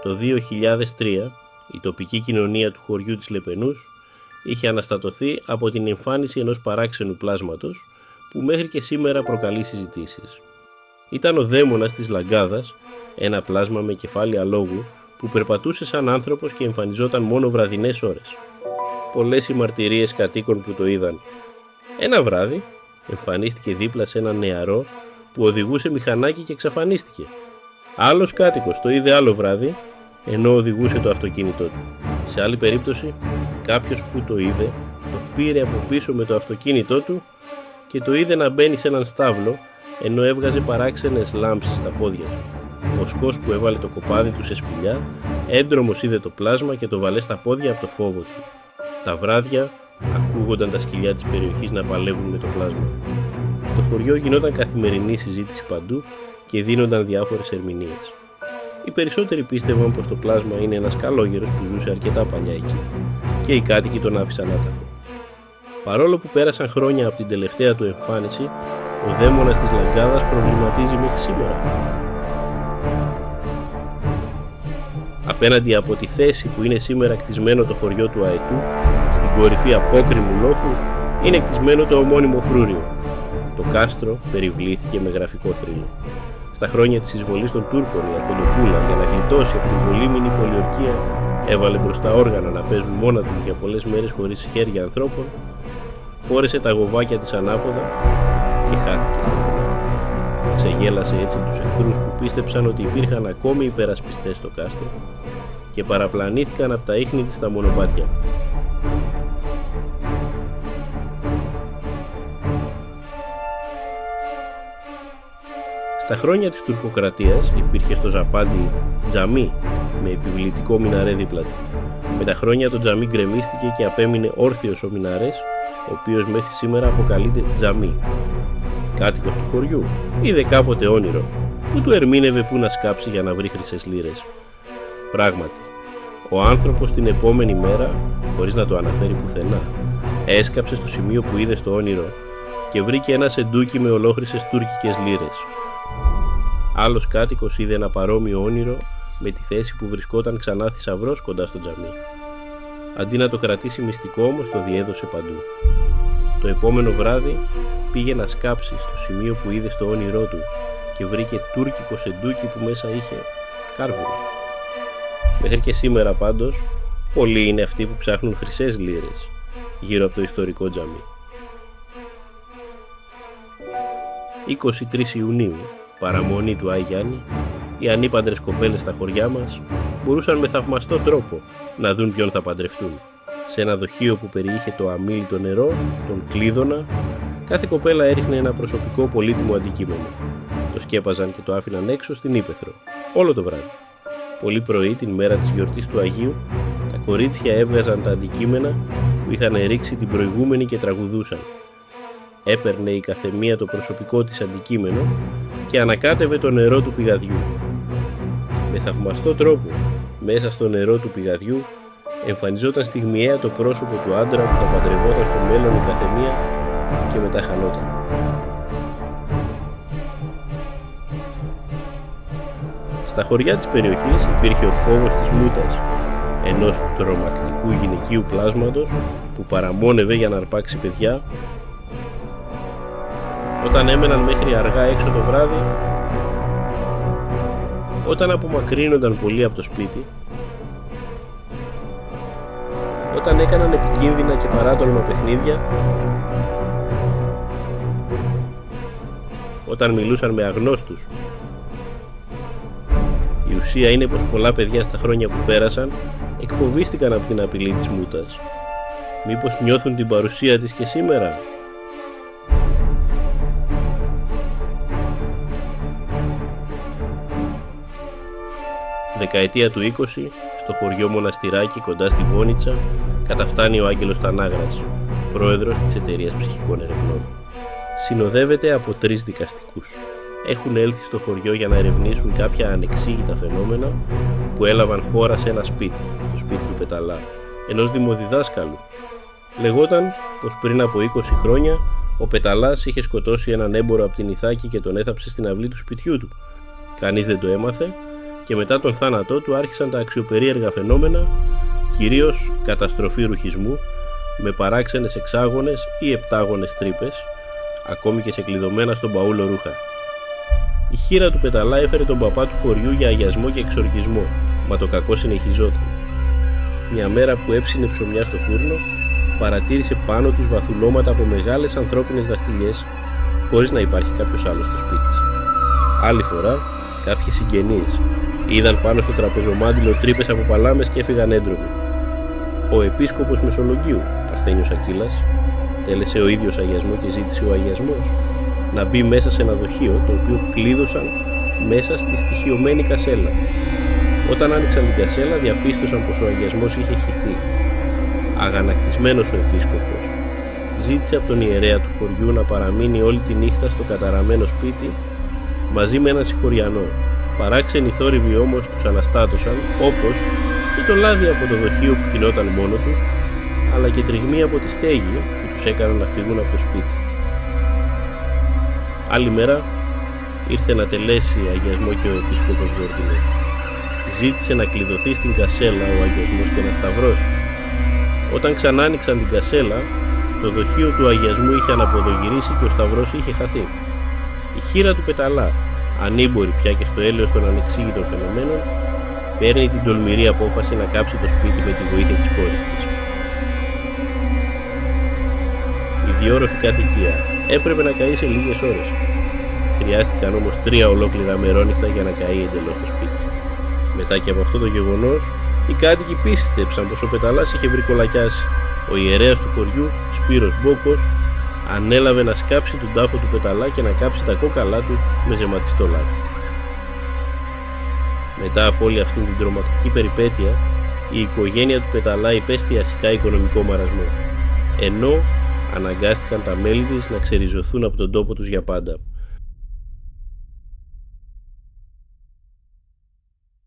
Το 2003 η τοπική κοινωνία του χωριού της Λεπενούς είχε αναστατωθεί από την εμφάνιση ενός παράξενου πλάσματος που μέχρι και σήμερα προκαλεί συζητήσεις. Ήταν ο δαίμονας της Λαγκάδας, ένα πλάσμα με κεφάλι αλόγου που περπατούσε σαν άνθρωπος και εμφανιζόταν μόνο βραδινές ώρες. Πολλές οι μαρτυρίες κατοίκων που το είδαν. Ένα βράδυ εμφανίστηκε δίπλα σε έναν νεαρό που οδηγούσε μηχανάκι και εξαφανίστηκε. Άλλος κάτοικος το είδε άλλο βράδυ ενώ οδηγούσε το αυτοκίνητό του. Σε άλλη περίπτωση κάποιος που το είδε το πήρε από πίσω με το αυτοκίνητό του και το είδε να μπαίνει σε έναν στάβλο ενώ έβγαζε παράξενες λάμψεις στα πόδια του. Ο βοσκός που έβαλε το κοπάδι του σε σπηλιά, έντρομος είδε το πλάσμα και το βαλέ στα πόδια από το φόβο του. Τα βράδια ακούγονταν τα σκυλιά της περιοχής να παλεύουν με το πλάσμα. Στο χωριό γινόταν καθημερινή συζήτηση παντού και δίνονταν διάφορες ερμηνείες. Οι περισσότεροι πίστευαν πως το πλάσμα είναι ένας καλόγερος που ζούσε αρκετά παλιά εκεί και οι κάτοικοι τον άφησαν άταφο. Παρόλο που πέρασαν χρόνια από την τελευταία του εμφάνιση, ο δαίμονας της Λαγκάδας προβληματίζει μέχρι σήμερα. Απέναντι από τη θέση που είναι σήμερα κτισμένο το χωριό του Αετού, στην κορυφή απόκρημου λόφου, είναι κτισμένο το ομώνυμο φρούριο. Το κάστρο περιβλήθηκε με γραφικό θρύλο. Στα χρόνια της εισβολής των Τούρκων, η Αρχοντοπούλα, για να γλιτώσει από την πολύμηνη πολιορκία, έβαλε μπροστά όργανα να παίζουν μόνα τους για πολλές μέρες χωρίς χέρια ανθρώπων, φόρεσε τα γοβάκια της ανάποδα και χάθηκε στα βουνά. Ξεγέλασε έτσι τους εχθρούς που πίστεψαν ότι υπήρχαν ακόμη υπερασπιστές στο κάστρο και παραπλανήθηκαν από τα ίχνη της στα μονοπάτια. Στα χρόνια της τουρκοκρατίας υπήρχε στο Ζαπάντι τζαμί με επιβλητικό μιναρέ δίπλα του. Με τα χρόνια το τζαμί γκρεμίστηκε και απέμεινε όρθιος ο μιναρές, ο οποίος μέχρι σήμερα αποκαλείται τζαμί. Κάτοικος του χωριού είδε κάποτε όνειρο που του ερμήνευε που να σκάψει για να βρει χρυσές λίρες. Πράγματι, ο άνθρωπος την επόμενη μέρα, χωρίς να το αναφέρει πουθενά, έσκαψε στο σημείο που είδε στο όνειρο και βρήκε ένα σεντούκι με ολόχρυσες τουρκικές λίρες. Άλλος κάτοικος είδε ένα παρόμοιο όνειρο με τη θέση που βρισκόταν ξανά θησαυρός κοντά στο τζαμί. Αντί να το κρατήσει μυστικό όμως, το διέδωσε παντού. Το επόμενο βράδυ πήγε να σκάψει στο σημείο που είδε στο όνειρό του και βρήκε τουρκικό σεντούκι που μέσα είχε κάρβουνο. Μέχρι και σήμερα πάντως, πολλοί είναι αυτοί που ψάχνουν χρυσές λίρες γύρω από το ιστορικό τζαμί. 23 Ιουνίου, παραμονή του Άι Γιάννη, οι ανήπαντρες κοπέλες στα χωριά μας μπορούσαν με θαυμαστό τρόπο να δουν ποιον θα παντρευτούν. Σε ένα δοχείο που περιείχε το αμίλητο νερό, τον κλείδωνα, κάθε κοπέλα έριχνε ένα προσωπικό πολύτιμο αντικείμενο. Το σκέπαζαν και το άφηναν έξω στην ύπαιθρο, όλο το βράδυ. Πολύ πρωί, την μέρα της γιορτής του Αγίου, τα κορίτσια έβγαζαν τα αντικείμενα που είχαν ρίξει την προηγούμενη και τραγουδούσαν. Έπαιρνε η καθεμία το προσωπικό της αντικείμενο και ανακάτευε το νερό του πηγαδιού. Με θαυμαστό τρόπο, μέσα στο νερό του πηγαδιού, εμφανιζόταν στιγμιαία το πρόσωπο του άντρα που θα παντρευόταν στο μέλλον η καθεμία και μετά χανόταν. Στα χωριά της περιοχής υπήρχε ο φόβος της μούτας, ενός τρομακτικού γυναικείου πλάσματος που παραμόνευε για να αρπάξει παιδιά. Όταν έμεναν μέχρι αργά έξω το βράδυ, όταν απομακρύνονταν πολύ από το σπίτι, όταν έκαναν επικίνδυνα και παράτολμα παιχνίδια, όταν μιλούσαν με αγνώστους. Η ουσία είναι πως πολλά παιδιά στα χρόνια που πέρασαν εκφοβίστηκαν από την απειλή της μούτας. Μήπως νιώθουν την παρουσία της και σήμερα? Δεκαετία του 20, στο χωριό Μοναστηράκι κοντά στη Βόνιτσα, καταφτάνει ο Άγγελος Τανάγρας, πρόεδρος της εταιρείας ψυχικών ερευνών. Συνοδεύεται από 3 δικαστικούς. Έχουν έλθει στο χωριό για να ερευνήσουν κάποια ανεξήγητα φαινόμενα που έλαβαν χώρα σε ένα σπίτι, στο σπίτι του Πεταλά, ενός δημοδιδάσκαλου. Λεγόταν πως πριν από 20 χρόνια ο Πεταλάς είχε σκοτώσει έναν έμπορο από την Ιθάκη και τον έθαψε στην αυλή του σπιτιού του. Κανείς δεν το έμαθε και μετά τον θάνατό του άρχισαν τα αξιοπερίεργα φαινόμενα, κυρίως καταστροφή ρουχισμού με παράξενες εξάγωνες ή επτάγωνες τρύπες, ακόμη και σε κλειδωμένα στον παούλο ρούχα. Η χήρα του Πεταλά έφερε τον παπά του χωριού για αγιασμό και εξορκισμό, μα το κακό συνεχιζόταν. Μια μέρα που έψινε ψωμιά στο φούρνο, παρατήρησε πάνω τους βαθουλώματα από μεγάλες ανθρώπινες δαχτυλιές, χωρίς να υπάρχει κάποιος άλλος στο σπίτι. Άλλη φορά, κάποιοι συγγενείς είδαν πάνω στο τραπεζομάντιλο τρύπες από παλάμες και έφυγαν έντρομοι. Ο επίσκοπος Μεσολογγίου, Παρθένιος Ακύλας, τέλεσε ο ίδιος αγιασμό και ζήτησε ο αγιασμός να μπει μέσα σε ένα δοχείο, το οποίο κλείδωσαν μέσα στη στοιχειωμένη κασέλα. Όταν άνοιξαν την κασέλα, διαπίστωσαν πως ο αγιασμός είχε χυθεί. Αγανακτισμένος ο επίσκοπος ζήτησε από τον ιερέα του χωριού να παραμείνει όλη τη νύχτα στο καταραμένο σπίτι μαζί με έναν συγχωριανό. Παράξενοι θόρυβοι όμως τους αναστάτωσαν, όπως και το λάδι από το δοχείο που χυνόταν μόνο του, αλλά και τριγμοί από τη στέγη που τους έκαναν να φύγουν από το σπίτι. Άλλη μέρα ήρθε να τελέσει αγιασμό και ο επίσκοπος Γόρτινος. Ζήτησε να κλειδωθεί στην κασέλα ο αγιασμός και ένα σταυρός. Όταν ξανά άνοιξαν την κασέλα, το δοχείο του αγιασμού είχε αναποδογυρίσει και ο σταυρός είχε χαθεί. Η χήρα του Πεταλά, ανήμπορη πια και στο έλεος των ανεξήγητων φαινομένων, παίρνει την τολμηρή απόφαση να κάψει το σπίτι με τη βοήθεια της κόρης της. Η διόρροφη κατοικία έπρεπε να καεί σε λίγες ώρες. Χρειάστηκαν όμως 3 ολόκληρα μερόνυχτα για να καεί εντελώς το σπίτι. Μετά και από αυτό το γεγονός, οι κάτοικοι πίστεψαν πως ο Πεταλάς είχε βρικολακιάσει. Ο ιερέας του χωριού, Σπύρος Μπόκος, ανέλαβε να σκάψει τον τάφο του Πεταλά και να κάψει τα κόκαλά του με ζεματιστό λάδι. Μετά από όλη αυτήν την τρομακτική περιπέτεια, η οικογένεια του Πεταλά υπέστη αρχικά οικονομικό μαρασμό, ενώ αναγκάστηκαν τα μέλη της να ξεριζωθούν από τον τόπο τους για πάντα.